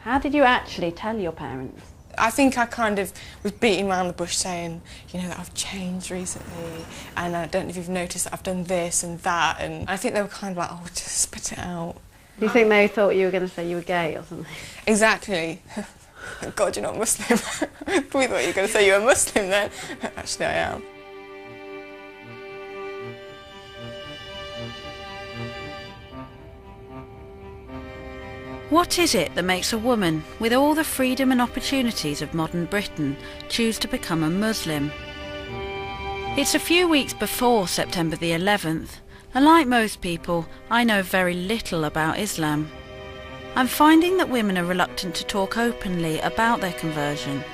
How did you actually tell your parents? I think I kind of was beating around the bush saying, you know, that I've changed recently and I don't know if you've noticed that I've done this and that, and I think they were kind of like, oh, just spit it out. Do you think they thought you were going to say you were gay or something? Exactly. God, you're not Muslim. We thought you were going to say you were Muslim then. Actually, I am. What is it that makes a woman, with all the freedom and opportunities of modern Britain, choose to become a Muslim? It's a few weeks before September the 11th, and like most people, I know very little about Islam. I'm finding that women are reluctant to talk openly about their conversion,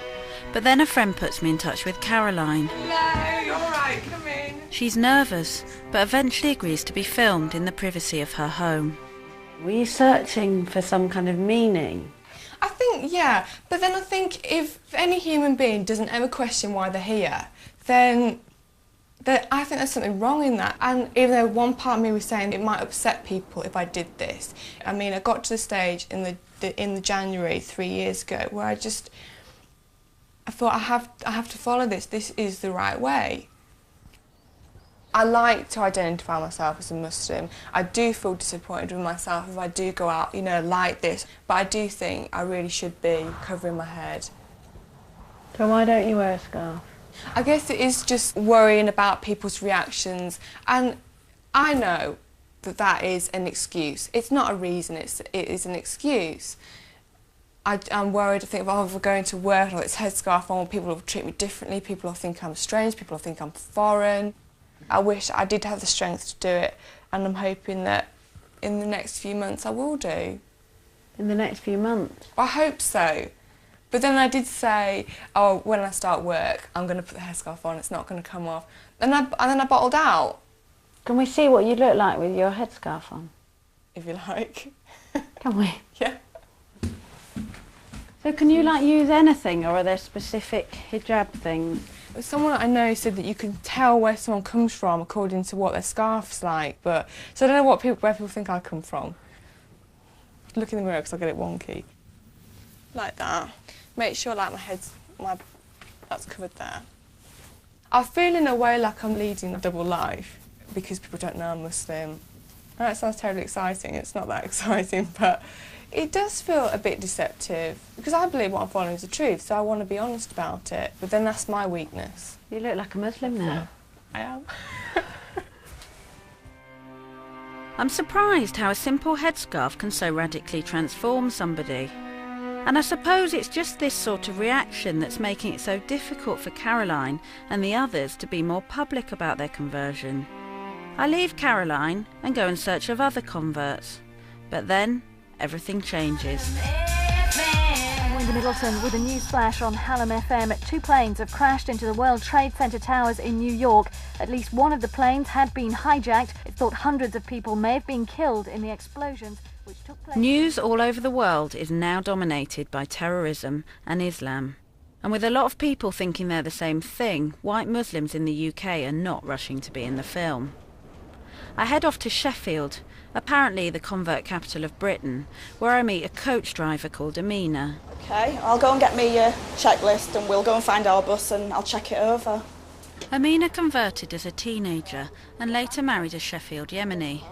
but then a friend puts me in touch with Caroline. Hello, you all right? Come in. She's nervous, but eventually agrees to be filmed in the privacy of her home. Were you searching for some kind of meaning? I think, yeah, but then I think if any human being doesn't ever question why they're here, then I think there's something wrong in that. And even though one part of me was saying it might upset people if I did this, I mean, I got to the stage in the January 3 years ago where I thought I have to follow this. This is the right way. I like to identify myself as a Muslim. I do feel disappointed with myself if I do go out, you know, like this, but I do think I really should be covering my head. So why don't you wear a scarf? I guess it is just worrying about people's reactions, and I know that that is an excuse. It's not a reason, it is an excuse. I'm worried, I think, if I'm going to work with this headscarf on, people will treat me differently, people will think I'm strange, people will think I'm foreign. I wish I did have the strength to do it, and I'm hoping that in the next few months I will do. In the next few months? I hope so. But then I did say, oh, when I start work, I'm going to put the headscarf on, it's not going to come off. And then I bottled out. Can we see what you look like with your headscarf on? If you like. Can we? Yeah. So can you, like, use anything, or are there specific hijab things? Someone I know said that you can tell where someone comes from according to what their scarf's like, but so I don't know where people think I come from. Look in the mirror because I'll get it wonky. Like that. Make sure like that's covered there. I feel in a way like I'm leading a double life because people don't know I'm Muslim. I know it sounds terribly exciting, it's not that exciting, but it does feel a bit deceptive because I believe what I'm following is the truth, so I want to be honest about it, but then that's my weakness. You look like a Muslim now. I am. I'm surprised how a simple headscarf can so radically transform somebody. And I suppose it's just this sort of reaction that's making it so difficult for Caroline and the others to be more public about their conversion. I leave Caroline and go in search of other converts, but then everything changes. Wendy Middleton with a news flash on Hallam FM. 2 planes have crashed into the World Trade Center towers in New York. At least one of the planes had been hijacked. It's thought hundreds of people may have been killed in the explosions which took place. News all over the world is now dominated by terrorism and Islam. And with a lot of people thinking they're the same thing, white Muslims in the UK are not rushing to be in the film. I head off to Sheffield, apparently the convert capital of Britain, where I meet a coach driver called Amina. OK, I'll go and get me a checklist and we'll go and find our bus and I'll check it over. Amina converted as a teenager and later married a Sheffield Yemeni.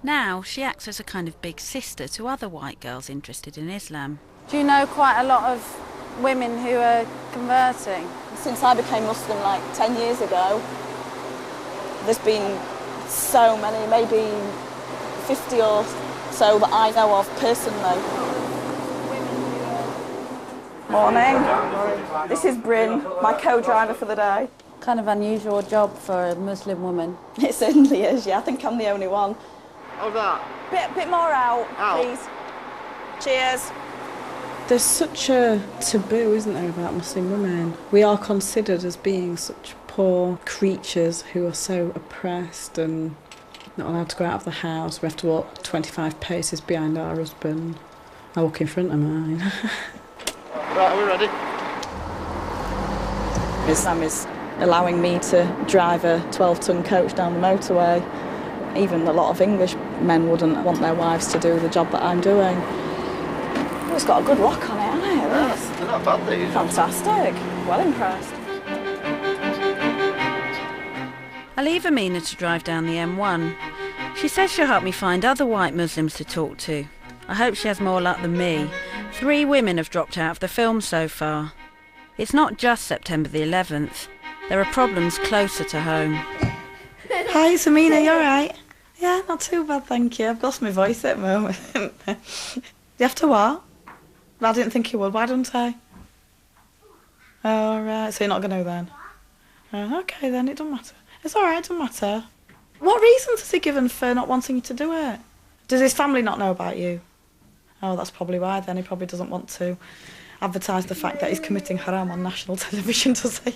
Now she acts as a kind of big sister to other white girls interested in Islam. Do you know quite a lot of women who are converting? Since I became Muslim like 10 years ago, there's been so many, maybe 50 or so that I know of personally. Morning. This is Bryn, my co-driver for the day. Kind of unusual job for a Muslim woman. It certainly is, yeah. I think I'm the only one. How's that? Bit more out, please. Cheers. There's such a taboo, isn't there, about Muslim women? We are considered as being such poor creatures who are so oppressed and not allowed to go out of the house. We have to walk 25 paces behind our husband. I walk in front of mine. Right, are we ready? Islam is allowing me to drive a 12-ton coach down the motorway. Even a lot of English men wouldn't want their wives to do the job that I'm doing. it's got a good look on it, hasn't it? They're not bad, these. Fantastic. Well impressed. I leave Amina to drive down the M1. She says she'll help me find other white Muslims to talk to. I hope she has more luck than me. 3 women have dropped out of the film so far. It's not just September the 11th. There are problems closer to home. Hi, it's Amina, you alright? Yeah, not too bad, thank you. I've lost my voice at the moment. You have to what? I didn't think you would, why don't I? Oh, right, so you're not going to then? OK then, it doesn't matter. It's alright, it doesn't matter. What reasons has he given for not wanting you to do it? Does his family not know about you? Oh, that's probably why then. He probably doesn't want to advertise the fact that he's committing haram on national television, does he?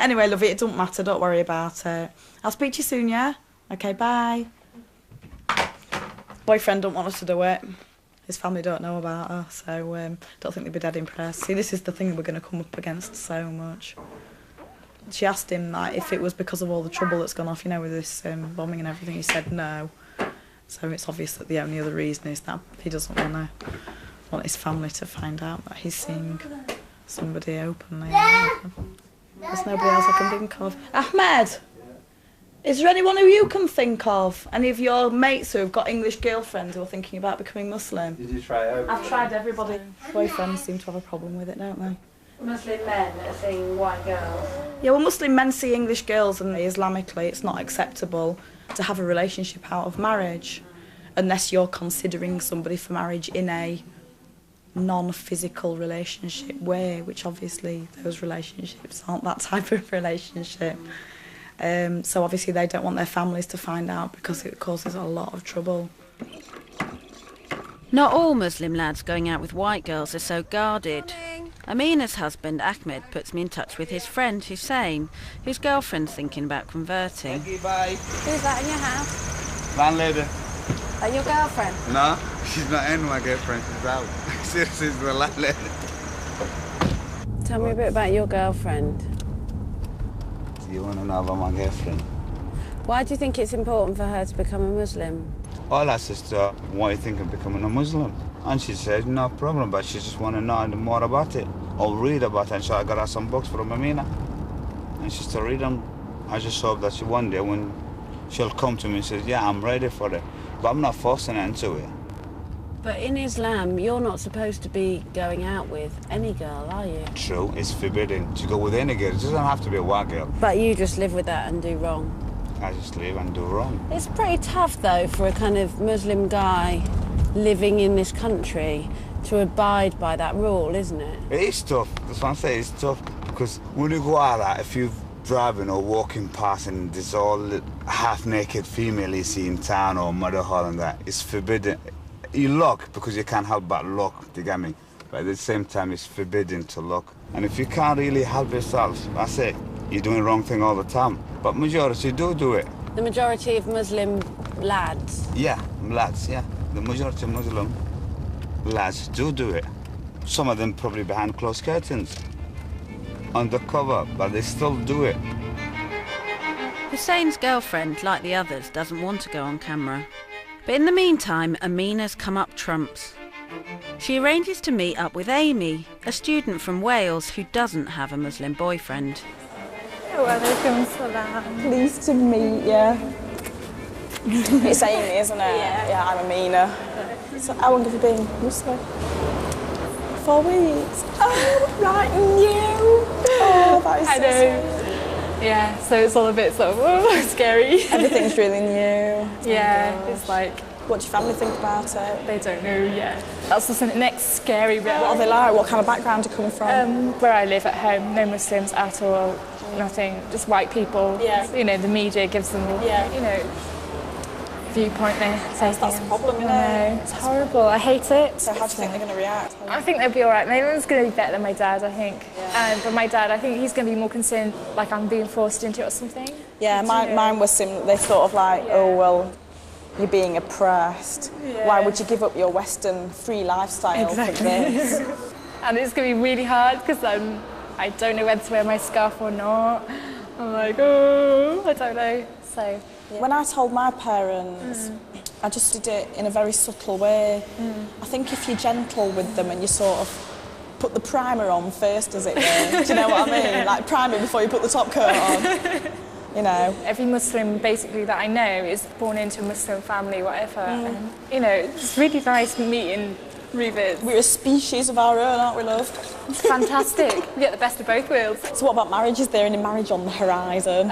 Anyway, love it doesn't matter, don't worry about it. I'll speak to you soon, yeah? OK, bye. Boyfriend don't want us to do it. His family don't know about her, so don't think they'd be dead impressed. See, this is the thing we're going to come up against so much. She asked him like, if it was because of all the trouble that's gone off, you know, with this bombing and everything. He said no. So it's obvious that the only other reason is that he doesn't want his family to find out that he's seeing somebody openly. There's nobody else I can think of. Ahmed, is there anyone who you can think of? Any of your mates who have got English girlfriends who are thinking about becoming Muslim? Did you try it? I've tried everybody. Boyfriends seem to have a problem with it, don't they? Muslim men are seeing white girls. Yeah, well, Muslim men see English girls, and Islamically it's not acceptable to have a relationship out of marriage unless you're considering somebody for marriage in a non-physical relationship way, which obviously those relationships aren't that type of relationship. So obviously they don't want their families to find out because it causes a lot of trouble. Not all Muslim lads going out with white girls are so guarded. Amina's husband, Ahmed, puts me in touch with his friend, Hussein, whose girlfriend's thinking about converting. Thank you, bye. Who's that in your house? Landlady. That your girlfriend? No, she's not in my girlfriend, she's out. Seriously, she's the landlady. Tell me a bit about your girlfriend. Do you want to know about my girlfriend? Why do you think it's important for her to become a Muslim? All I said to her, why are you thinking of becoming a Muslim? And she said, no problem, but she just want to know more about it, or read about it. And so I got her some books from Amina, and she started reading them. I just hope that one day when she'll come to me and say, yeah, I'm ready for it, but I'm not forcing her into it. But in Islam, you're not supposed to be going out with any girl, are you? True, it's forbidden to go with any girl. It doesn't have to be a white girl. But you just live with that and do wrong. I just live and do wrong. It's pretty tough, though, for a kind of Muslim guy living in this country to abide by that rule, isn't it? It is tough. That's what I'm saying. It's tough because when you go out there, if you're driving or walking past and there's all half-naked female you see in town or mother hall and that, it's forbidden. You look because you can't help but look, do you get me? But at the same time, it's forbidden to look. And if you can't really help yourself, that's it. You're doing the wrong thing all the time. But majority do it. The majority of Muslim lads? Yeah, lads, yeah. The majority of Muslim lads do it. Some of them probably behind closed curtains, undercover, but they still do it. Hussein's girlfriend, like the others, doesn't want to go on camera. But in the meantime, Amina's come up trumps. She arranges to meet up with Amy, a student from Wales who doesn't have a Muslim boyfriend. Pleased to meet you. It's Amy, isn't it? Yeah, I'm Amina. So how long have you been Muslim? 4 weeks. Oh, right, new. Oh, that is I know. Yeah, so it's all a bit sort of scary. Everything's really new. Yeah, it's like... What do your family think about it? They don't know yet. That's the next scary bit. What are they like? What kind of background do you come from? Where I live at home, no Muslims at all, nothing, just white people. Yeah. You know, the media gives them, you know, viewpoint there. That's the problem, isn't it? It's horrible, I hate it. So how do you think they're going to react? I think they'll be all right. My mum's going to be better than my dad, I think. Yeah. But my dad, I think he's going to be more concerned, like I'm being forced into it or something. Yeah, mine was similar. They thought of like, oh, well, you're being oppressed. Yeah. Why would you give up your Western free lifestyle for this? And it's going to be really hard because I don't know whether to wear my scarf or not. I'm like, oh, I don't know. So. Yeah. When I told my parents, I just did it in a very subtle way. I think if you're gentle with them and you sort of put the primer on first, as it were, do you know what I mean? Like primer before you put the top coat on, you know. Every Muslim basically that I know is born into a Muslim family, whatever. And, you know, it's really nice meeting Rubers. We're a species of our own, aren't we, love? It's fantastic. We get the best of both worlds. So what about marriage? Is there any marriage on the horizon?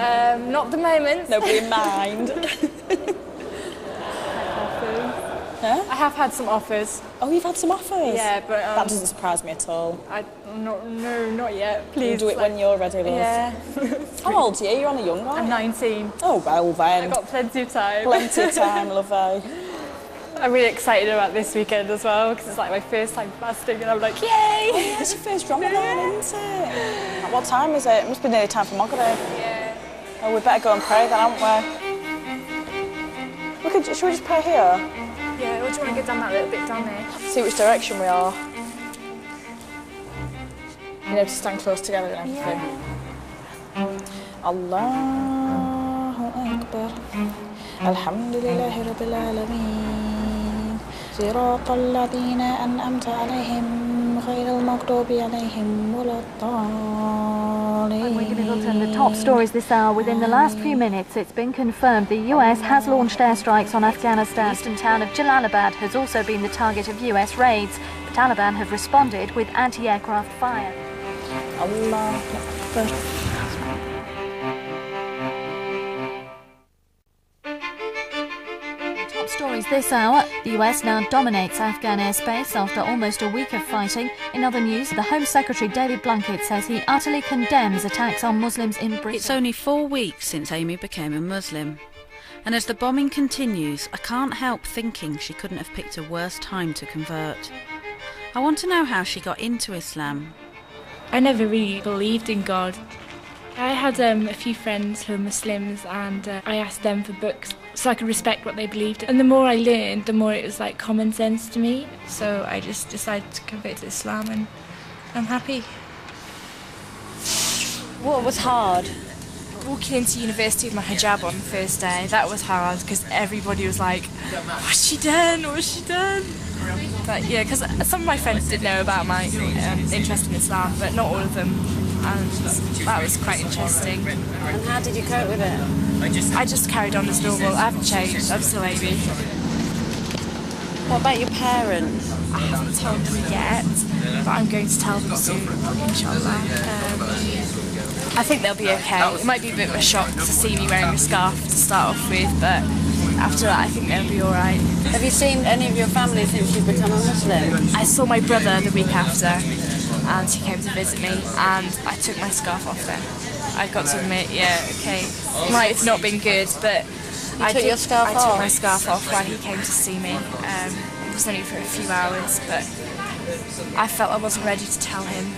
Not at the moment. Nobody in mind? Huh? I have had some offers. Oh, you've had some offers? Yeah, but... that doesn't surprise me at all. No, not yet. Please. You'll do it when you're ready, love. Yeah. How old are you? You're on a young one. I'm 19. Oh, well then. I've got plenty of time. Plenty of time, lovey. I'm really excited about this weekend as well, because it's like my first time fasting, and I'm like, yay! Oh, yeah, it's your first Ramadan, isn't it? At what time is it? It must be nearly time for Maghrib. Yeah. Oh, we better go and pray then, haven't we? Should we just pray here? Yeah, or do you want to go down that little bit down there? See which direction we are. You know, to stand close together and everything. Yeah. Allahu Akbar. Alhamdulillahi Rabbil Alameen. صراط الذين أنعمت عليهم غير المغضوب عليهم ولا الضالين. Wendy Middleton, the top stories this hour. Within the last few minutes, it's been confirmed the US has launched airstrikes on Afghanistan. The eastern town of Jalalabad has also been the target of US raids. The Taliban have responded with anti-aircraft fire. Allah Akbar. Stories this hour. The US now dominates Afghan airspace after almost a week of fighting. In other news, the Home Secretary David Blunkett says he utterly condemns attacks on Muslims in Britain. It's only 4 weeks since Amy became a Muslim. And as the bombing continues, I can't help thinking she couldn't have picked a worse time to convert. I want to know how she got into Islam. I never really believed in God. I had a few friends who were Muslims, and I asked them for books so I could respect what they believed. And the more I learned, the more it was like common sense to me. So I just decided to convert to Islam, and I'm happy. What was hard? Walking into university with my hijab on the first day, that was hard because everybody was like, what's she done? What's she done? But yeah, because some of my friends did know about my interest in Islam, but not all of them. And that was quite interesting. And how did you cope with it? I just carried on as normal. I haven't changed. I'm still Amy. What about your parents? I haven't told them yet, but I'm going to tell them soon, inshallah. I think they'll be okay. It might be a bit of a shock to see me wearing a scarf to start off with, but after that I think they'll be alright. Have you seen any of your family since you've become a Muslim? I saw my brother the week after, and he came to visit me, and I took my scarf off then. I've got to admit, yeah, okay, it might have not been good, but I took my scarf off while he came to see me. It was only for a few hours, but I felt I wasn't ready to tell him.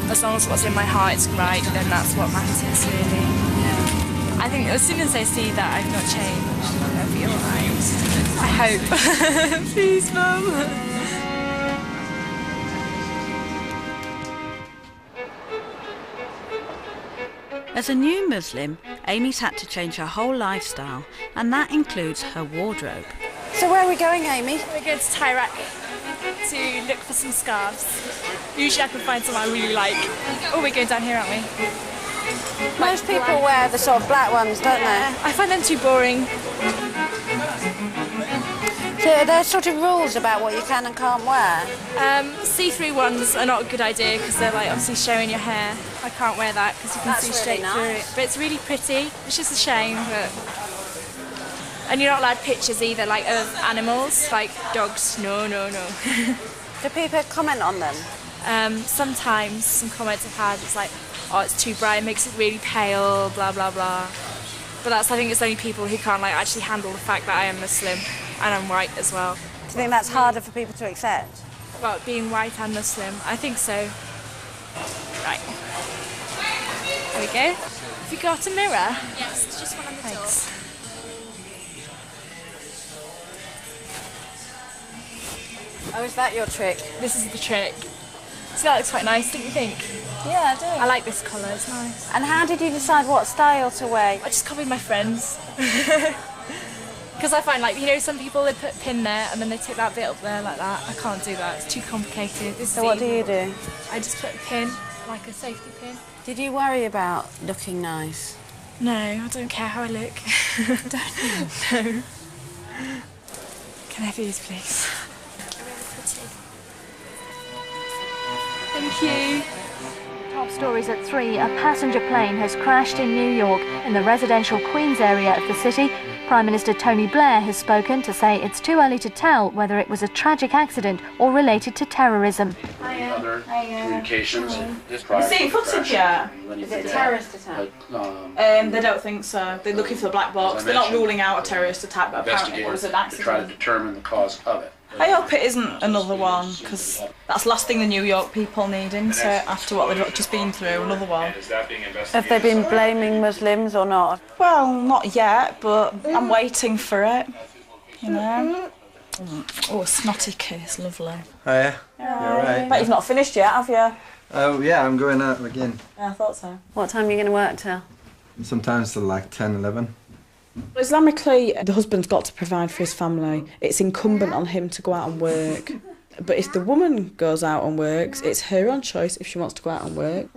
As long as what's in my heart is right, then that's what matters, really. Yeah. I think as soon as they see that I've not changed, they'll be alright. I hope. Please, Mum. As a new Muslim, Amy's had to change her whole lifestyle, and that includes her wardrobe. So where are we going, Amy? We're going to Tyrak to look for some scarves. Usually I can find some I really like. Oh, we're going down here, aren't we? Most people wear the sort of black ones, don't they? I find them too boring. So are there sort of rules about what you can and can't wear? See-through ones are not a good idea because they're like obviously showing your hair. I can't wear that because you can see straight through it. But it's really pretty. It's just a shame, but... And you're not allowed pictures either, like of animals, like dogs. No, no, no. Do people comment on them? Sometimes some comments I've had, it's like, oh, it's too bright, it makes it really pale, blah, blah, blah. But that's, I think it's only people who can't like actually handle the fact that I am Muslim and I'm white as well. Do you think that's harder for people to accept? Well, being white and Muslim, I think so. Right. There we go. Have you got a mirror? Yes, it's just one on the Thanks. door. Oh, is that your trick? This is the trick. So that looks quite nice, don't you think? Yeah, I do. I like this colour, it's nice. And how did you decide what style to wear? I just copied my friends. Because I find, like, you know, some people, they put a pin there and then they take that bit up there like that. I can't do that. It's too complicated. So what do you do? I just put a pin, like a safety pin. Did you worry about looking nice? No, I don't care how I look. Don't you? No. Can I have these, please? Thank you. Top stories at 3. A passenger plane has crashed in New York in the residential Queens area of the city. Prime Minister Tony Blair has spoken to say it's too early to tell whether it was a tragic accident or related to terrorism. Other communications. You seen footage yet? Is it a terrorist attack? They don't think so. They're looking for the black box. They're not ruling out a terrorist attack, but apparently it was an accident. To try to determine the cause of it. I hope it isn't another one, because that's the last thing the New York people need, isn't it? After what they've just been through, another one. Have they been blaming Muslims or not? Well, not yet, but I'm waiting for it, you know. Oh, a snotty kiss, lovely. Hiya. You're right. But you've not finished yet, have you? Oh, yeah, I'm going out again. Yeah, I thought so. What time are you going to work till? Sometimes till like 10, 11. Islamically, the husband's got to provide for his family. It's incumbent on him to go out and work. But if the woman goes out and works, it's her own choice if she wants to go out and work.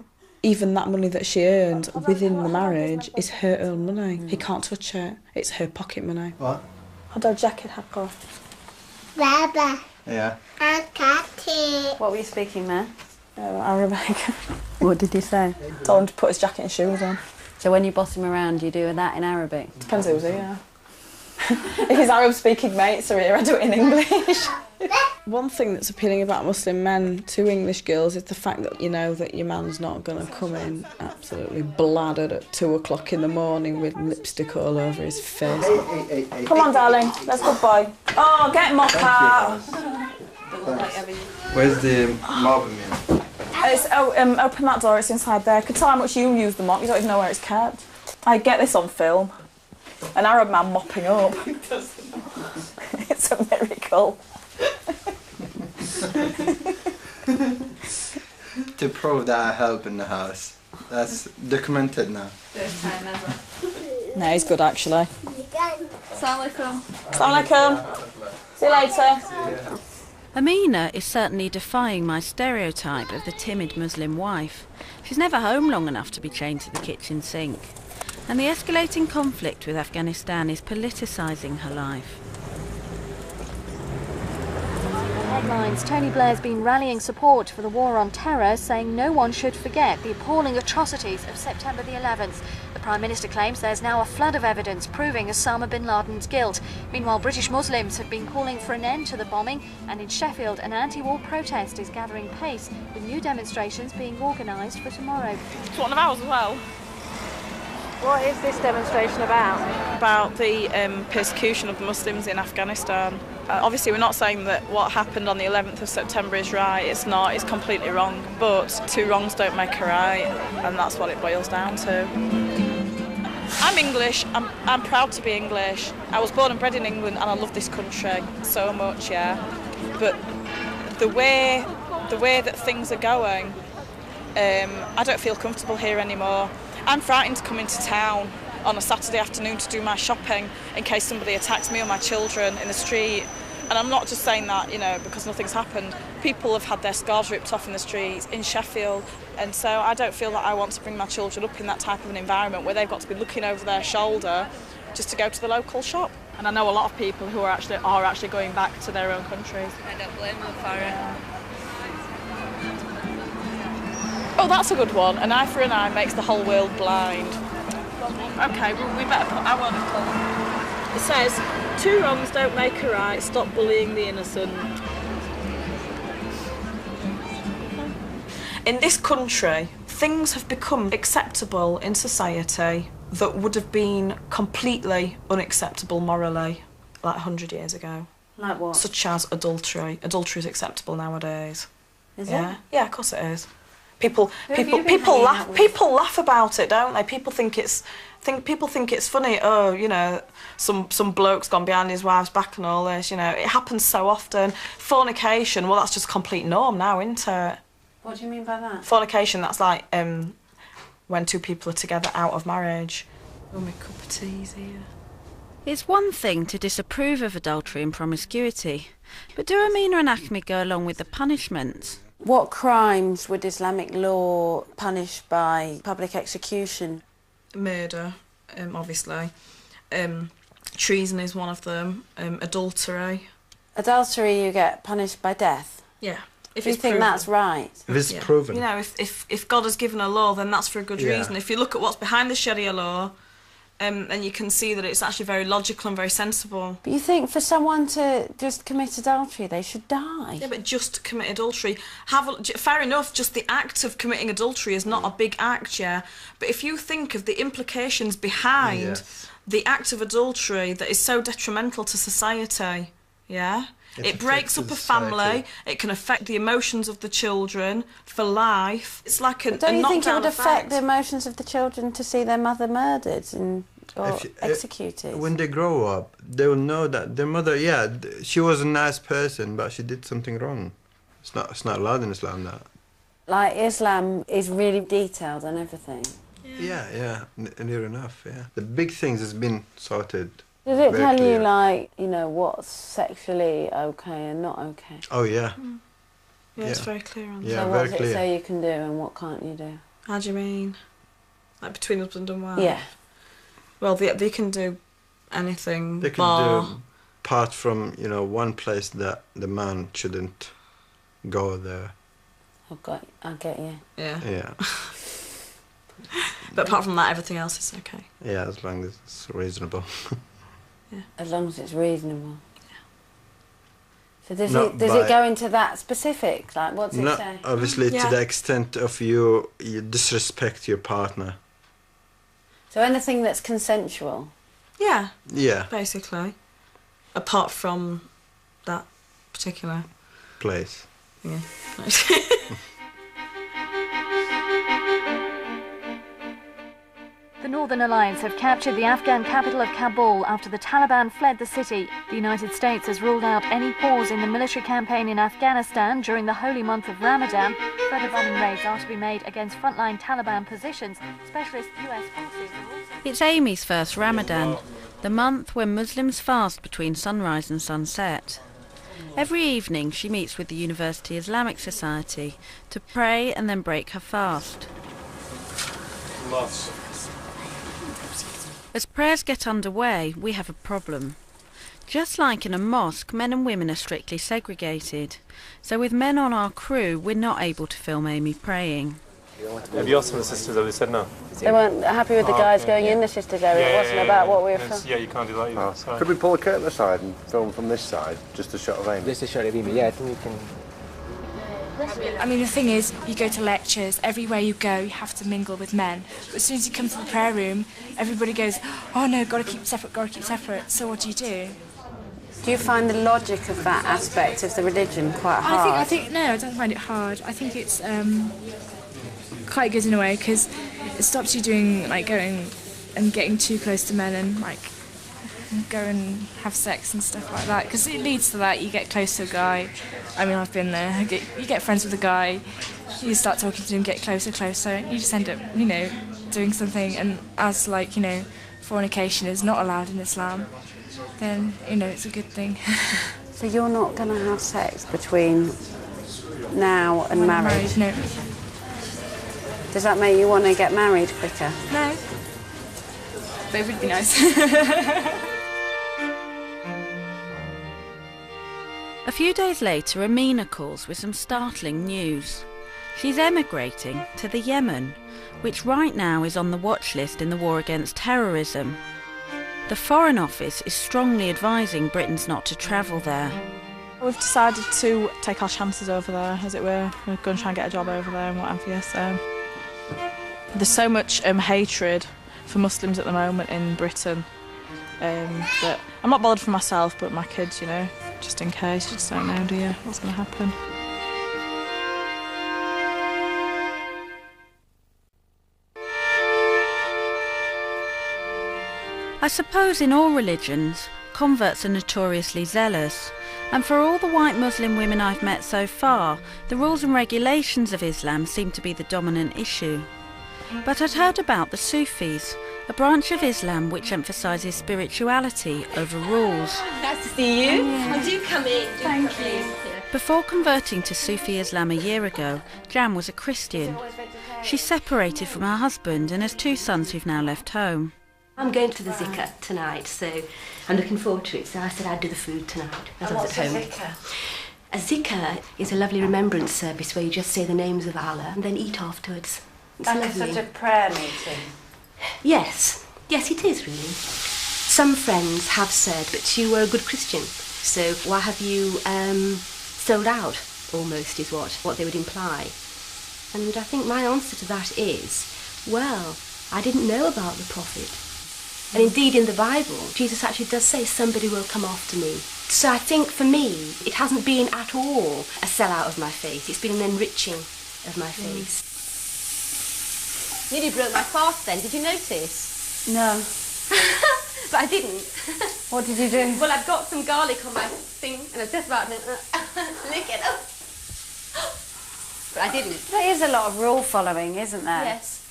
Even that money that she earns within the marriage is her own money. He can't touch it. It's her pocket money. What? How'd our jacket happen? Baba. Yeah. What were you speaking there? Arabic. What did you say? Told him to put his jacket and shoes on. So when you boss him around, you do that in Arabic? Depends who's here. If his Arab-speaking mates are here, I do it in English. One thing that's appealing about Muslim men to English girls is the fact that you know that your man's not going to come in absolutely bladdered at 2 o'clock in the morning with lipstick all over his face. Come on, darling. Let's go, boy. Oh, get mop out. Where's the mopping man? Open that door, it's inside there. I could tell how much you use the mop, you don't even know where it's kept. I get this on film. An Arab man mopping up. It's a miracle. To prove that I help in the house. That's documented now. First time ever. No, he's good actually. Assalamu alaikum. Assalamu alaikum. See you later. Amina is certainly defying my stereotype of the timid Muslim wife. She's never home long enough to be chained to the kitchen sink. And the escalating conflict with Afghanistan is politicising her life. Headlines. Tony Blair's been rallying support for the war on terror, saying no one should forget the appalling atrocities of September the 11th. The Prime Minister claims there's now a flood of evidence proving Osama bin Laden's guilt. Meanwhile, British Muslims have been calling for an end to the bombing, and in Sheffield, an anti-war protest is gathering pace, with new demonstrations being organised for tomorrow. It's one of ours as well. What is this demonstration about? About the persecution of Muslims in Afghanistan. Obviously we're not saying that what happened on the 11th of September is right, it's not, it's completely wrong, but two wrongs don't make a right, and that's what it boils down to. I'm English, I'm proud to be English. I was born and bred in England and I love this country so much, yeah. But the way that things are going, I don't feel comfortable here anymore. I'm frightened to come into town on a Saturday afternoon to do my shopping in case somebody attacks me or my children in the street. And I'm not just saying that, you know, because nothing's happened. People have had their scarves ripped off in the streets in Sheffield, and so I don't feel that I want to bring my children up in that type of an environment where they've got to be looking over their shoulder just to go to the local shop. And I know a lot of people who are actually going back to their own countries. I don't blame them for it. Oh, that's a good one. An eye for an eye makes the whole world blind. Okay, well, we better put our article. It says, two wrongs don't make a right, stop bullying the innocent. In this country, things have become acceptable in society that would have been completely unacceptable morally like 100 years ago. Like what? Such as adultery. Adultery is acceptable nowadays. Is it? Yeah, of course it is. People laugh about it, don't they? People think it's funny. Oh, you know, some bloke's gone behind his wife's back and all this. You know, it happens so often. Fornication, well, that's just complete norm now, isn't it? What do you mean by that? Fornication, that's like when two people are together out of marriage. Oh, my cup of tea's here. It's one thing to disapprove of adultery and promiscuity, but do Amina and Ahmed go along with the punishments? What crimes would Islamic law punish by public execution? Murder, obviously. Treason is one of them. Adultery. Adultery you get punished by death? Yeah. If Do you think that's right? If it's proven. You know, if God has given a law, then that's for a good reason. If you look at what's behind the Sharia law, then you can see that it's actually very logical and very sensible. But you think for someone to just commit adultery, they should die? Yeah, but just to commit adultery, fair enough, just the act of committing adultery is not a big act, yeah? But if you think of the implications behind the act of adultery that is so detrimental to society, yeah? It breaks up a family, it can affect the emotions of the children for life. It's like a knockdown effect. Don't you think it would affect the emotions of the children to see their mother murdered or executed? When they grow up, they will know that their mother, she was a nice person, but she did something wrong. It's not allowed in Islam, that. Like, Islam is really detailed on everything. Yeah, near enough, yeah. The big things has been sorted. Does it tell you, like, you know, what's sexually okay and not okay? Oh, yeah. Yeah, it's very clear on that. So what's it say you can do and what can't you do? How do you mean? Like between husband and wife? Yeah. Well, they can do anything. They can do, apart from, you know, one place that the man shouldn't go there. I get you. Yeah. Yeah. But apart from that, everything else is okay. Yeah, as long as it's reasonable. Yeah. As long as it's reasonable. Yeah. So does it go into that specific? Like, what's it say? Obviously, to the extent of you disrespect your partner. So anything that's consensual? Yeah. Yeah. Basically. Apart from that particular place. Yeah. The Northern Alliance have captured the Afghan capital of Kabul after the Taliban fled the city. The United States has ruled out any pause in the military campaign in Afghanistan during the holy month of Ramadan. Further bombing raids are to be made against frontline Taliban positions. Specialist US forces are also... It's Amy's first Ramadan, the month when Muslims fast between sunrise and sunset. Every evening she meets with the University Islamic Society to pray and then break her fast. As prayers get underway, we have a problem. Just like in a mosque, men and women are strictly segregated. So with men on our crew, we're not able to film Amy praying. Have you asked some of the sisters, have they said no? They weren't happy with the guys going in the sisters' area. It wasn't about what we were filming. Yeah, you can't do that either. Could we pull the curtain aside and film from this side, just a shot of Amy? Just a shot of Amy, yeah, I think we can... I mean, the thing is, you go to lectures, everywhere you go, you have to mingle with men. But as soon as you come to the prayer room, everybody goes, oh no, got to keep separate, got to keep separate. So what do you do? Do you find the logic of that aspect of the religion quite hard? I think no, I don't find it hard. I think it's quite good in a way, because it stops you doing, like, going and getting too close to men and, like, go and have sex and stuff like that, because it leads to that. You get close to a guy. I mean, I've been there. You get friends with a guy, you start talking to him, get closer, you just end up, you know, doing something. And as, like, you know, fornication is not allowed in Islam, then, you know, it's a good thing. So you're not going to have sex between now and marriage? No. Does that make you want to get married quicker? No. But it would be nice. A few days later, Amina calls with some startling news. She's emigrating to the Yemen, which right now is on the watch list in the war against terrorism. The Foreign Office is strongly advising Britons not to travel there. We've decided to take our chances over there, as it were. We're going to try and get a job over there and what have you. So there's so much hatred for Muslims at the moment in Britain that I'm not bothered for myself, but my kids, you know, just in case. You just don't know, do you, what's going to happen. I suppose in all religions, converts are notoriously zealous, and for all the white Muslim women I've met so far, the rules and regulations of Islam seem to be the dominant issue. But I'd heard about the Sufis, a branch of Islam which emphasises spirituality over rules. Nice to see you. Oh, do come in. Thank you. Before converting to Sufi Islam a year ago, Jan was a Christian. She's separated from her husband and has 2 sons who've now left home. I'm going to the zikr tonight, so I'm looking forward to it. So I said I'd do the food tonight as I was at home. A zikr is a lovely remembrance service where you just say the names of Allah and then eat afterwards. It's like lovely. a sort of prayer meeting. Yes, yes, it is really. Some friends have said that you were a good Christian, so why have you sold out? Almost is what they would imply. And I think my answer to that is, well, I didn't know about the Prophet. And indeed in the Bible, Jesus actually does say somebody will come after me. So I think for me, it hasn't been at all a sellout of my faith. It's been an enriching of my faith. Nearly broke my fast then, did you notice? No. But I didn't. What did you do? Well, I've got some garlic on my thing and I was just about to lick it up. But I didn't. There is a lot of rule following, isn't there? Yes.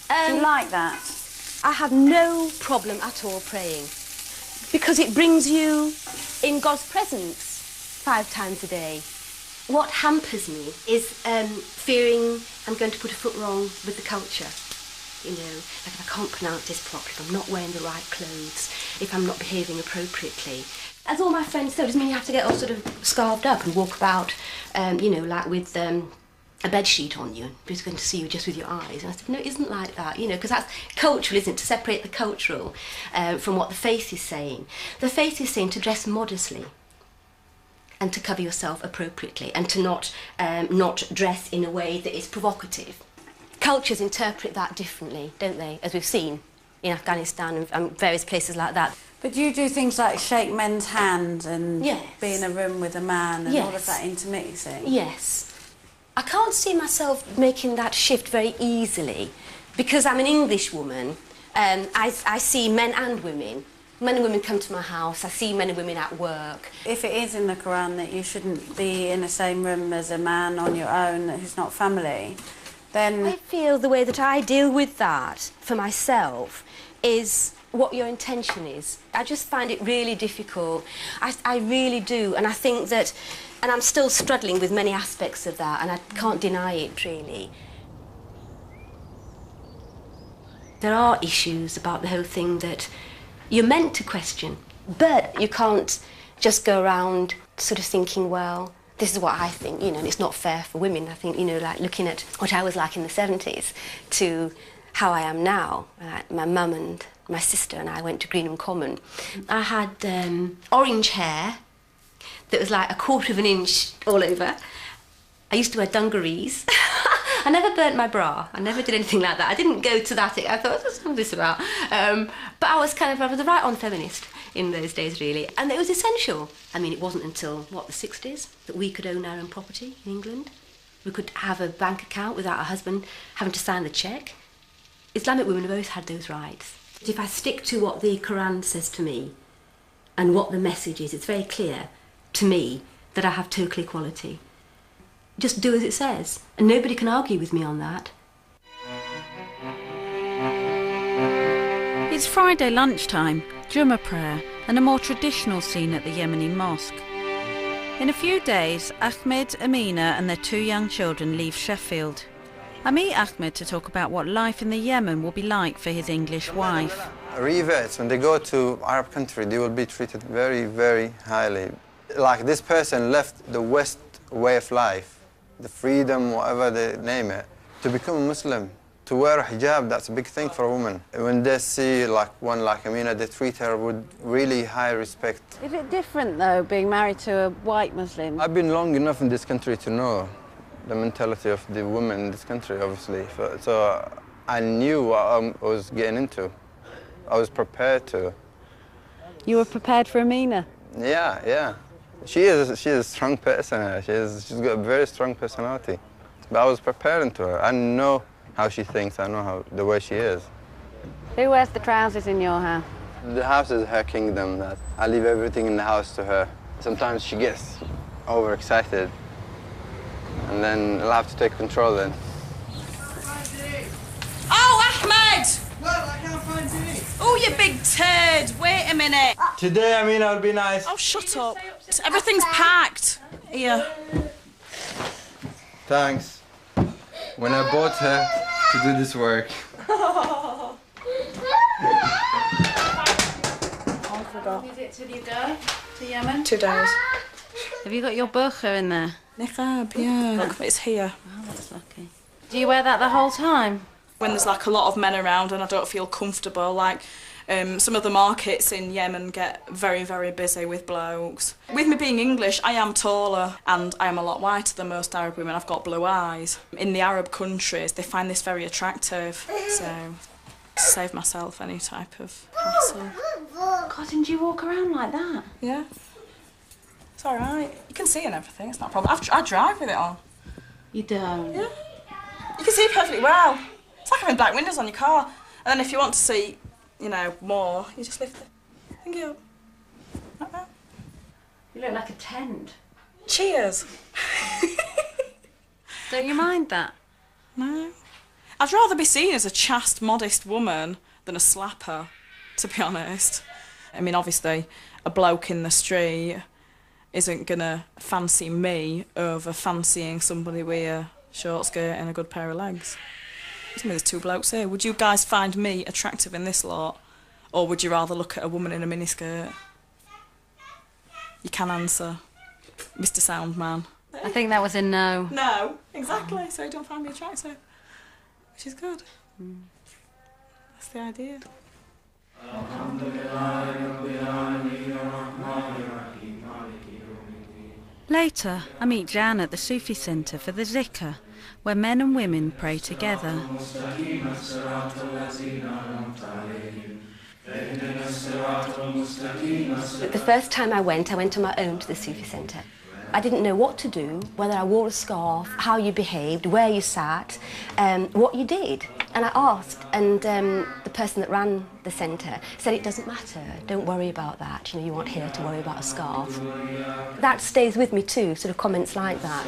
Do you like that? I have no problem at all praying because it brings you in God's presence 5 times a day. What hampers me is fearing I'm going to put a foot wrong with the culture. You know, like if I can't pronounce this properly, if I'm not wearing the right clothes, if I'm not behaving appropriately. As all my friends say, it doesn't mean you have to get all sort of scarved up and walk about, you know, like with a bed sheet on you. Who's going to see you just with your eyes? And I said, no, it isn't like that, you know, because that's cultural, isn't it? To separate the cultural from what the faith is saying. The faith is saying to dress modestly and to cover yourself appropriately and to not dress in a way that is provocative. Cultures interpret that differently, don't they, as we've seen in Afghanistan and various places like that. But you do things like shake men's hand and Yes. be in a room with a man and Yes. all of that intermixing. Yes. I can't see myself making that shift very easily because I'm an English woman. I see men and women. Men and women come to my house. I see men and women at work. If it is in the Quran that you shouldn't be in the same room as a man on your own who's not family, then... I feel the way that I deal with that for myself is what your intention is. I just find it really difficult. I really do. And I think that... And I'm still struggling with many aspects of that, and I can't deny it, really. There are issues about the whole thing that you're meant to question, but you can't just go around sort of thinking, well, this is what I think, you know, and it's not fair for women. I think, you know, like looking at what I was like in the 70s to how I am now. My mum and my sister and I went to Greenham Common. I had orange hair that was like 1/4 of an inch all over. I used to wear dungarees. I never burnt my bra. I never did anything like that. I didn't go to that. I thought, what's all this about? But I was a right-on feminist in those days, really. And it was essential. I mean, it wasn't until, what, the 60s that we could own our own property in England. We could have a bank account without a husband having to sign the cheque. Islamic women have always had those rights. If I stick to what the Quran says to me and what the message is, it's very clear to me that I have total equality. Just do as it says, and nobody can argue with me on that. It's Friday lunchtime, Jummah prayer, and a more traditional scene at the Yemeni mosque. In a few days, Ahmed, Amina and their 2 young children leave Sheffield. I meet Ahmed to talk about what life in the Yemen will be like for his English wife. Reverts, when they go to Arab country, they will be treated very, very highly. Like this person left the West way of life, the freedom, whatever they name it, to become a Muslim. To wear a hijab, that's a big thing for a woman. When they see like one like Amina, they treat her with really high respect. Is it different, though, being married to a white Muslim? I've been long enough in this country to know the mentality of the women in this country, obviously. So I knew what I was getting into. I was prepared to. You were prepared for Amina? Yeah, yeah. She is a strong person. She's got a very strong personality. But I was preparing to her. I know how she thinks. I know the way she is. Who wears the trousers in your house? The house is her kingdom. That I leave everything in the house to her. Sometimes she gets overexcited, and then I'll have to take control then. Oh, Ahmed! Oh, you big turd! Wait a minute. Today, I mean, I would be nice. Oh, shut up. Everything's packed. Here. Thanks. When I bought her to do this work. I forgot. Till you go to Yemen? 2 days. Have you got your burqa in there? Niqab, yeah. Look, it's here. Oh, that's lucky. Do you wear that the whole time? When there's like a lot of men around and I don't feel comfortable, like some of the markets in Yemen get very, very busy with blokes. With me being English, I am taller and I am a lot whiter than most Arab women. I've got blue eyes. In the Arab countries, they find this very attractive, so to save myself any type of hassle. God, and do you walk around like that? Yeah. It's all right. You can see and everything, it's not a problem. I drive with it on. You don't? Yeah. You can see perfectly well. It's like having black windows on your car. And then if you want to see, you know, more, you just lift the thingy up. Like that. You look like a tent. Cheers. Don't you mind that? No. I'd rather be seen as a chaste, modest woman than a slapper, to be honest. I mean, obviously, a bloke in the street isn't gonna fancy me over fancying somebody with a short skirt and a good pair of legs. There's 2 blokes here. Would you guys find me attractive in this lot? Or would you rather look at a woman in a miniskirt? You can answer, Mr. Soundman. I think that was a no. No, exactly. So you don't find me attractive, which is good. That's the idea. Later, I meet Jan at the Sufi Centre for the Zikr, where men and women pray together. The first time I went on my own to the Sufi Centre. I didn't know what to do, whether I wore a scarf, how you behaved, where you sat, what you did. And I asked, and the person that ran the centre said it doesn't matter, don't worry about that, you know, you aren't here to worry about a scarf. That stays with me too, sort of comments like that.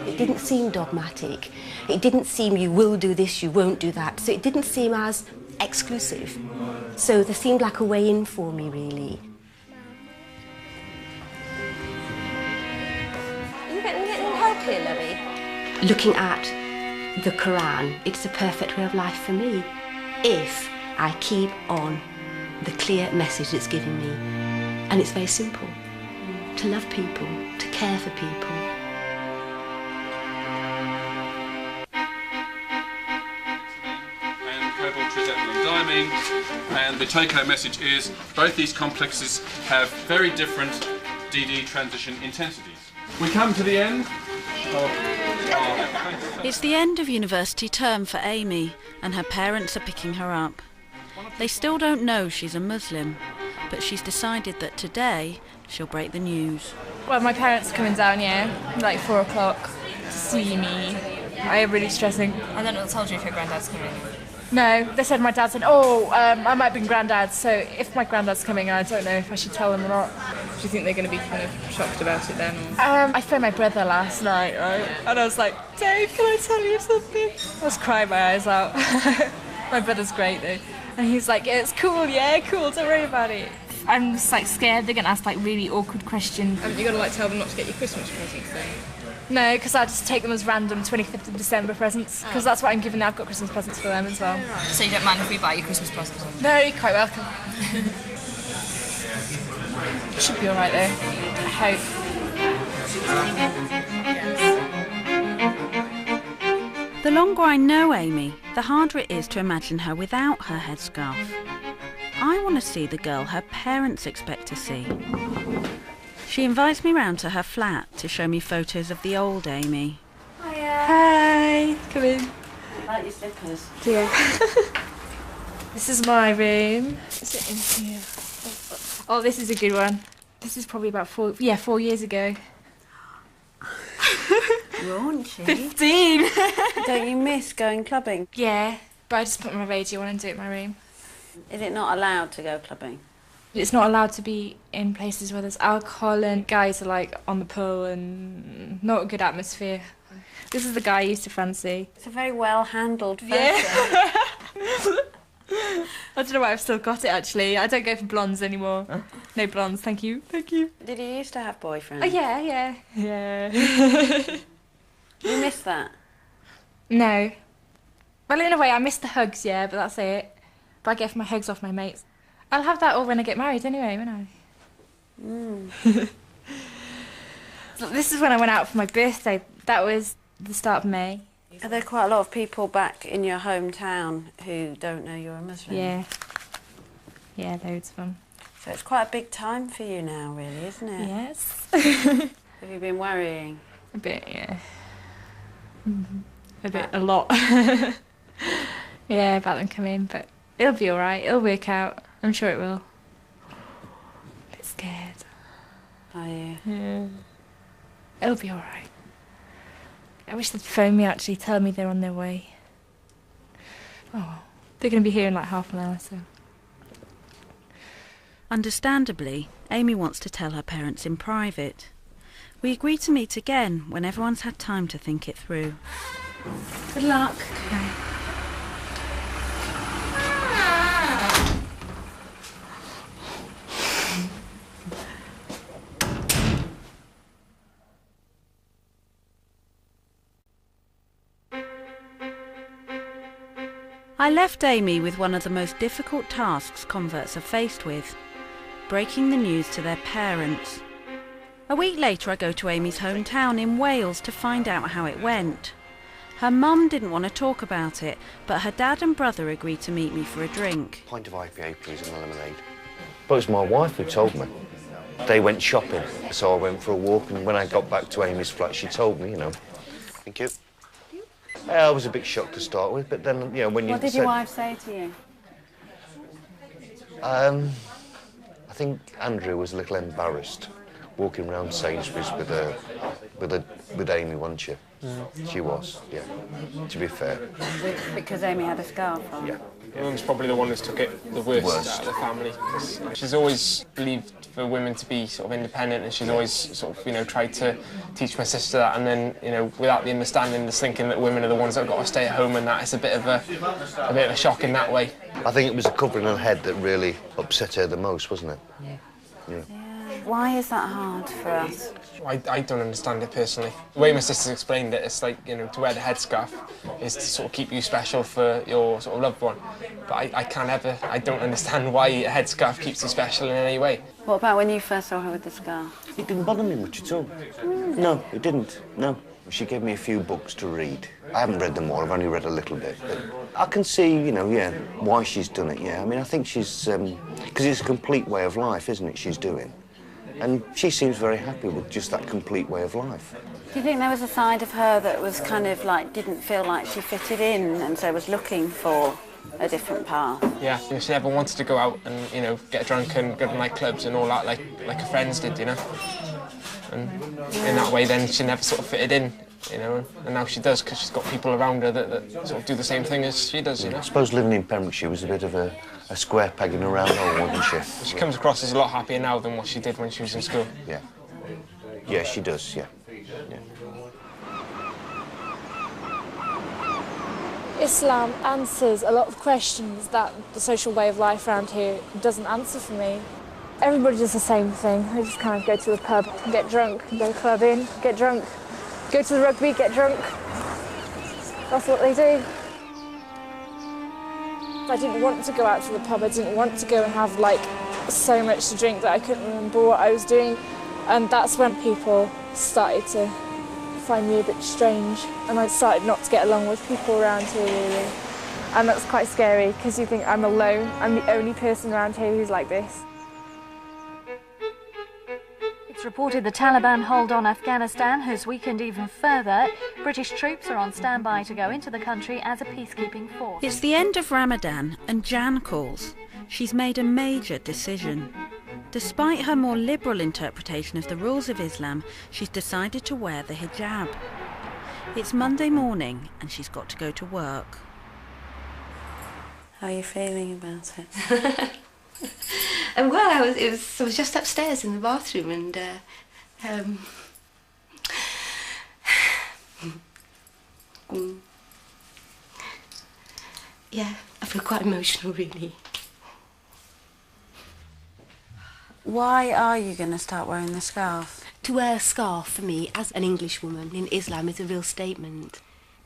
It didn't seem dogmatic. It didn't seem you will do this, you won't do that. So it didn't seem as exclusive. So there seemed like a way in for me, really. You getting help here, Lovey? Looking at the Quran, it's a perfect way of life for me if I keep on the clear message it's giving me. And it's very simple. To love people, to care for people. And cobalt, trizettal and diamine. And the take-home message is both these complexes have very different DD transition intensities. We come to the end. It's the end of university term for Amy, and her parents are picking her up. They still don't know she's a Muslim, but she's decided that today she'll break the news. Well, my parents are coming down here, like 4 o'clock, to see me. I am really stressing. And then I told you if your granddad's coming. No, they said my dad said, I might be granddad, so if my granddad's coming, I don't know if I should tell them or not. Do you think they're going to be kind of shocked about it then? Or? I phoned my brother last night, right? And I was like, Dave, can I tell you something? I was crying my eyes out. My brother's great though. And he's like, yeah, it's cool, don't worry about it. I'm just like scared they're going to ask like really awkward questions. You're going to like tell them not to get your Christmas presents then? No, because I just take them as random 25th of December presents, because that's what I'm giving now. I've got Christmas presents for them as well. So you don't mind if we buy you Christmas presents? No, you're quite welcome. Should be alright though, I hope. The longer I know Amy, the harder it is to imagine her without her headscarf. I want to see the girl her parents expect to see. She invites me round to her flat to show me photos of the old Amy. Hiya. Hi. Come in. I like your slippers. Yeah. This is my room. Is it in here? Oh, this is a good one. This is probably about 4 years ago. Raunchy. 15. Don't you miss going clubbing? Yeah, but I just put my radio on and do it in my room. Is it not allowed to go clubbing? It's not allowed to be in places where there's alcohol and guys are like on the pool and not a good atmosphere. This is the guy I used to fancy. It's a very well handled photo. Yeah. I don't know why I've still got it, actually. I don't go for blondes anymore. No blondes, thank you. Thank you. Did you used to have boyfriends? Oh, yeah. You miss that? No. Well, in a way, I miss the hugs, yeah, but that's it. But I get my hugs off my mates. I'll have that all when I get married anyway, won't I? So this is when I went out for my birthday. That was the start of May. Are there quite a lot of people back in your hometown who don't know you're a Muslim? Yeah. Yeah, loads of them. So it's quite a big time for you now, really, isn't it? Yes. Have you been worrying? A bit, yeah. A lot. Yeah, about them coming, but it'll be alright. It'll work out. I'm sure it will. A bit scared. Are you? Yeah. It'll be alright. I wish they'd phone me, actually, tell me they're on their way. Oh, they're going to be here in like half an hour, so... Understandably, Amy wants to tell her parents in private. We agree to meet again when everyone's had time to think it through. Good luck. Okay. I left Amy with one of the most difficult tasks converts are faced with, breaking the news to their parents. A week later I go to Amy's hometown in Wales to find out how it went. Her mum didn't want to talk about it, but her dad and brother agreed to meet me for a drink. Pint of IPA, please, and a lemonade. But it was my wife who told me. They went shopping, so I went for a walk, and when I got back to Amy's flat, she told me, you know. Thank you. I was a bit shocked to start with, but then, you know, when you What did your wife say to you? I think Andrew was a little embarrassed walking around Sainsbury's with Amy, wasn't she? She was, yeah, to be fair. Because Amy had a scarf on? Yeah. My mum's probably the one who's took it the worst out of the family. She's always believed for women to be sort of independent, and she's always sort of, you know, tried to teach my sister that, and then, you know, without the understanding, just thinking that women are the ones that have got to stay at home, and that it's a bit of a shock in that way. I think it was the covering on her head that really upset her the most, wasn't it? Yeah. Why is that hard for us? I don't understand it personally. The way my sister's explained it, it's like, you know, to wear the headscarf is to sort of keep you special for your sort of loved one. But I don't understand why a headscarf keeps you special in any way. What about when you first saw her with the scarf? It didn't bother me much at all. No, it didn't, no. She gave me a few books to read. I haven't read them all, I've only read a little bit. But I can see, you know, yeah, why she's done it, yeah. I mean, I think she's... because it's a complete way of life, isn't it, she's doing? And she seems very happy with just that complete way of life. Do you think there was a side of her that was kind of like, didn't feel like she fitted in and so was looking for a different path? Yeah, you know, she never wanted to go out and, you know, get drunk and go to nightclubs and all that like her friends did, you know. And in that way then she never sort of fitted in, you know, and now she does because she's got people around her that sort of do the same thing as she does, you know. I suppose living in Pembrokeshire was a bit of a square peg in a round hole, wasn't she? She comes across as a lot happier now than what she did when she was in school. Yeah. Yeah, she does, yeah. Islam answers a lot of questions that the social way of life around here doesn't answer for me. Everybody does the same thing. They just kind of go to the pub, get drunk, go club in, get drunk, go to the rugby, get drunk. That's what they do. I didn't want to go out to the pub. I didn't want to go and have like so much to drink that I couldn't remember what I was doing. And that's when people started to find me a bit strange. And I started not to get along with people around here really. And that's quite scary because you think I'm alone. I'm the only person around here who's like this. It's reported the Taliban hold on Afghanistan has weakened even further. British troops are on standby to go into the country as a peacekeeping force. It's the end of Ramadan and Jan calls. She's made a major decision. Despite her more liberal interpretation of the rules of Islam, she's decided to wear the hijab. It's Monday morning and she's got to go to work. How are you feeling about it? Well, I was just upstairs in the bathroom and Yeah, I feel quite emotional, really. Why are you going to start wearing the scarf? To wear a scarf, for me, as an English woman in Islam, is a real statement.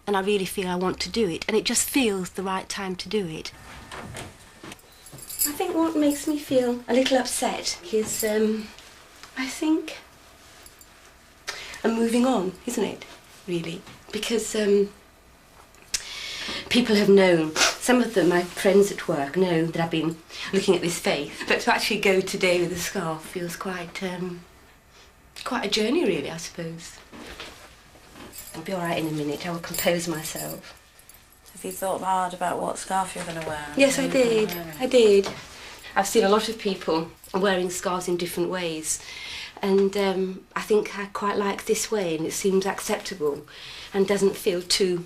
And I really feel I want to do it, and it just feels the right time to do it. I think what makes me feel a little upset is, I think, I'm moving on, isn't it, really? Because people have known, some of them, my friends at work, know that I've been looking at this faith. But to actually go today with a scarf feels quite a journey, really, I suppose. I'll be all right in a minute. I will compose myself. Have you thought hard about what scarf you're going to wear? Yes, I did. I did. I've seen a lot of people wearing scarves in different ways, and I think I quite like this way, and it seems acceptable and doesn't feel too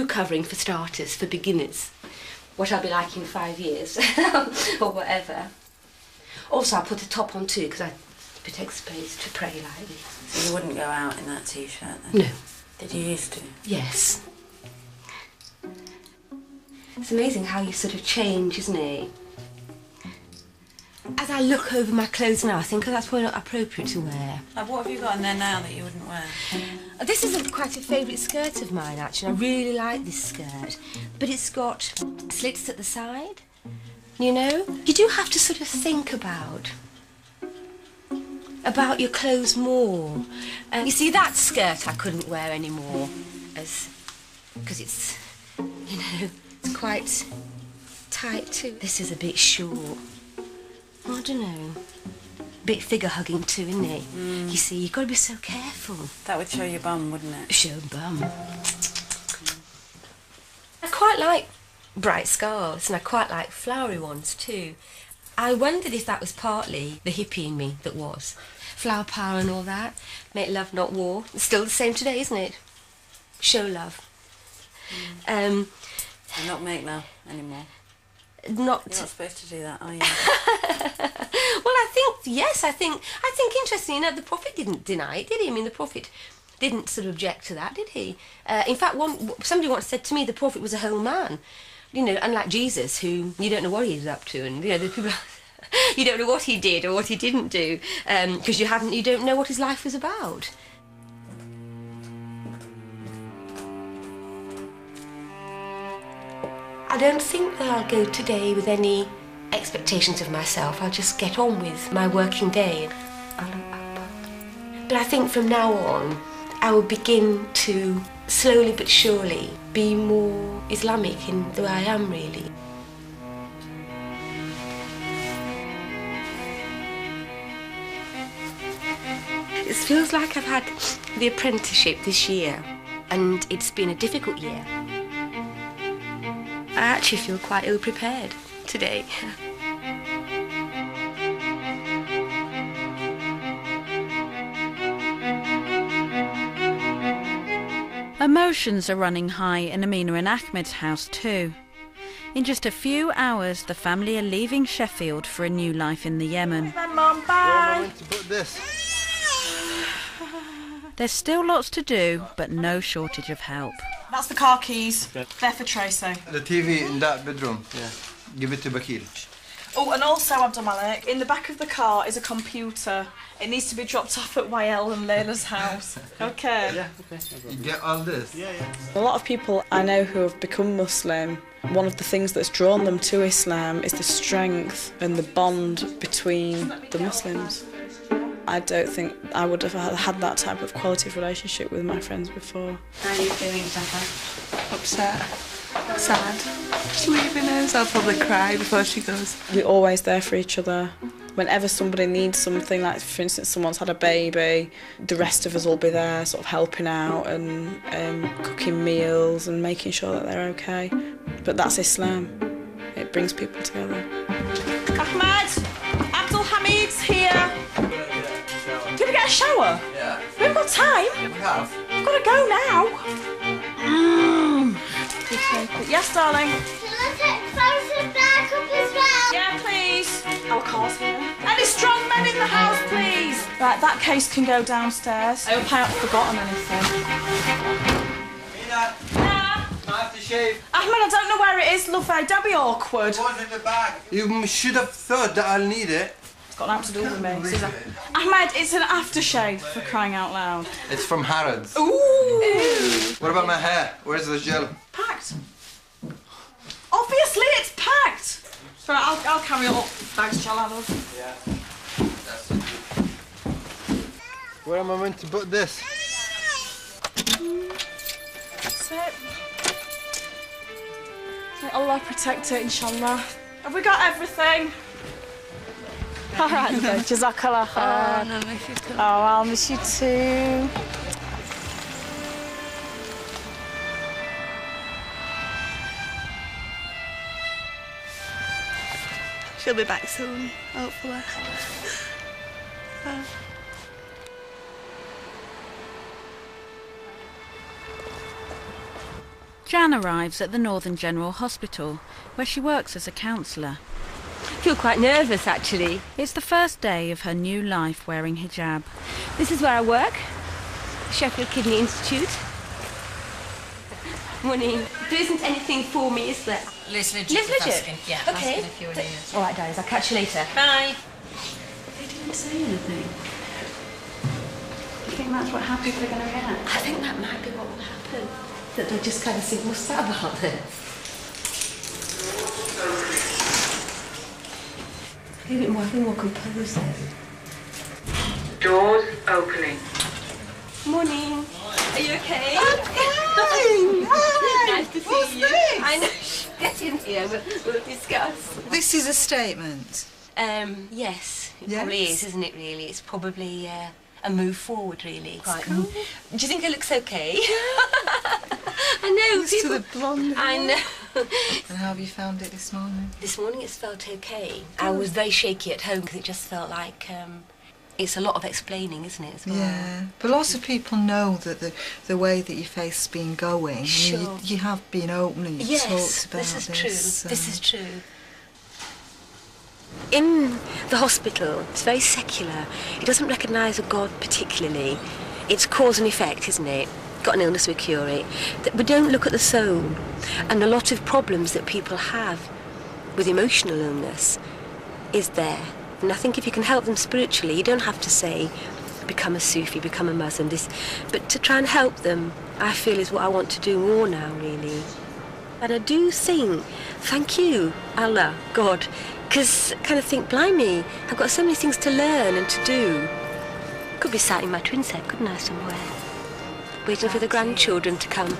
covering for starters, for beginners. What I'll be like in 5 years or whatever. Also, I put a top on too because I'm a bit exposed to pray like this. So you wouldn't go out in that t-shirt then? No. Did you used to? Yes. It's amazing how you sort of change, isn't it? As I look over my clothes now, I think that's probably not appropriate to wear. What have you got in there now that you wouldn't wear? This is quite a favourite skirt of mine, actually. I really like this skirt. But it's got slits at the side, you know? You do have to sort of think about your clothes more. You see, that skirt I couldn't wear anymore, because it's, you know, it's quite tight too. This is a bit short. I don't know. A bit figure-hugging too, isn't it? Mm. You see, you've got to be so careful. That would show your bum, wouldn't it? Show bum. I quite like bright scarves, and I quite like flowery ones too. I wondered if that was partly the hippie in me that was. Flower power and all that. Make love, not war. It's still the same today, isn't it? Show love. And not make love anymore. Not. You're not supposed to do that, are you? Well, I think yes. I think interestingly enough, the Prophet didn't deny it, did he? I mean, the Prophet didn't sort of object to that, did he? In fact, somebody once said to me, the Prophet was a whole man. You know, unlike Jesus, who you don't know what he was up to, and you know the people. You don't know what he did or what he didn't do, because you don't know what his life was about. I don't think that I'll go today with any expectations of myself. I'll just get on with my working day. But I think from now on, I will begin to slowly but surely be more Islamic in the way I am, really. It feels like I've had the apprenticeship this year, and it's been a difficult year. I actually feel quite ill-prepared today. Emotions are running high in Amina and Ahmed's house too. In just a few hours, the family are leaving Sheffield for a new life in the Yemen. Bye, Mum, bye. To put this. There's still lots to do, but no shortage of help. That's the car keys. They're for Tracy. The TV in that bedroom. Yeah. Give it to Bakil. Oh, and also, Abdul Malik, in the back of the car is a computer. It needs to be dropped off at YL and Layla's house. Okay? Yeah, okay. You get all this? Yeah. A lot of people I know who have become Muslim, one of the things that's drawn them to Islam is the strength and the bond between the Muslims. I don't think I would have had that type of quality of relationship with my friends before. How are you feeling, Papa? Upset. Sad. She's leaving us. I'll probably cry before she goes. We're always there for each other. Whenever somebody needs something, like for instance someone's had a baby, the rest of us will be there sort of helping out and cooking meals and making sure that they're okay. But that's Islam. It brings people together. Ahmed! Abdul Hamid's here! Did we get a shower? Yeah. We haven't got time. We have. We've got to go now. Yes, darling. Can I take photos back up as well? Yeah, please. Our car's here. Any strong men in the house, please? Right, that case can go downstairs. I hope I haven't forgotten anything. Mina! Yeah? aftershave. Ahmed, I don't know where it is, love. That'd be awkward. It was in the bag. You should have thought that I'll need it. It's got nothing to do with me. Ahmed, it's an aftershave, for crying out loud. It's from Harrods. Ooh! What about my hair? Where's the gel? Packed. Obviously, it's packed. Sorry, I'll carry it up. Thanks, shall I, love? Yeah. Where am I meant to put this? That's it. May Allah protect it, inshallah. Have we got everything? All right, then. Jazakallah khair. Oh, no, I miss you too. Oh, I'll miss you too. She'll be back soon, hopefully. Jan arrives at the Northern General Hospital, where she works as a counsellor. I feel quite nervous, actually. It's the first day of her new life wearing hijab. This is where I work, Sheffield Kidney Institute. Morning. There isn't anything for me, is there? Liz Lidget was asking. Yeah, okay. asking if you were here. All right, guys, I'll catch you later. Bye. They didn't say anything. Do you think that's what how people are going to react? I think that might be what will happen. That they'll just kind of think, what's that about this? Be a bit more composed. Doors opening. Morning. Are you okay? I'm fine. Hi. Nice to see What's you. this? I know. Get in here. We'll discuss. This is a statement. Yes, it Yes? probably is, isn't it? Really, it's probably a move forward. Really. Quite. Cool. Do you think it looks okay? I know. Thanks to the blonde hair. I know. And how have you found it this morning? This morning it's felt okay. I was very shaky at home because it just felt like it's a lot of explaining, isn't it, as well? Yeah, but lots of people know that the way that your face has been going. Sure. I mean, you have been open and you've talked about this is true. so- This is true. In the hospital, it's very secular. It doesn't recognise a God particularly. It's cause and effect, isn't it? Got an illness, we cure it. We don't look at the soul. And a lot of problems that people have with emotional illness is there. And I think if you can help them spiritually, you don't have to say, become a Sufi, become a Muslim, but to try and help them, I feel is what I want to do more now, really. And I do think, thank you, Allah, God, because I kind of think, blimey, I've got so many things to learn and to do. Could be sat in my twin set, couldn't I, somewhere? Waiting for the grandchildren to come.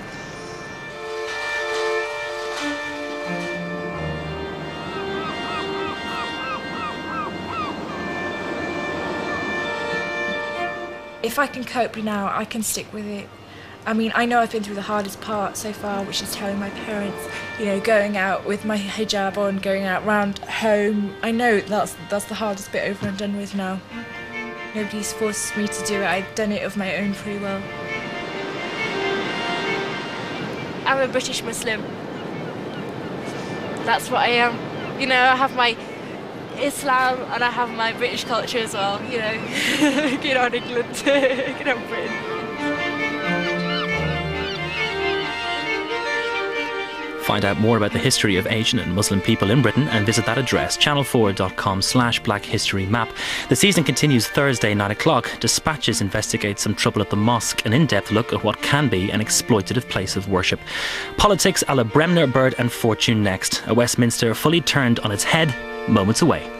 If I can cope now, I can stick with it. I mean, I know I've been through the hardest part so far, which is telling my parents, you know, going out with my hijab on, going out round home. I know that's the hardest bit over and done with now. Nobody's forced me to do it. I've done it of my own free will. I'm a British Muslim. That's what I am. You know, I have my Islam and I have my British culture as well, you know. Good on England, good on Britain. Find out more about the history of Asian and Muslim people in Britain and visit that address, channel4.com/blackhistorymap. The season continues Thursday, 9 o'clock. Dispatches investigates some trouble at the mosque, an in-depth look at what can be an exploitative place of worship. Politics a la Bremner, Bird and Fortune next. A Westminster fully turned on its head, moments away.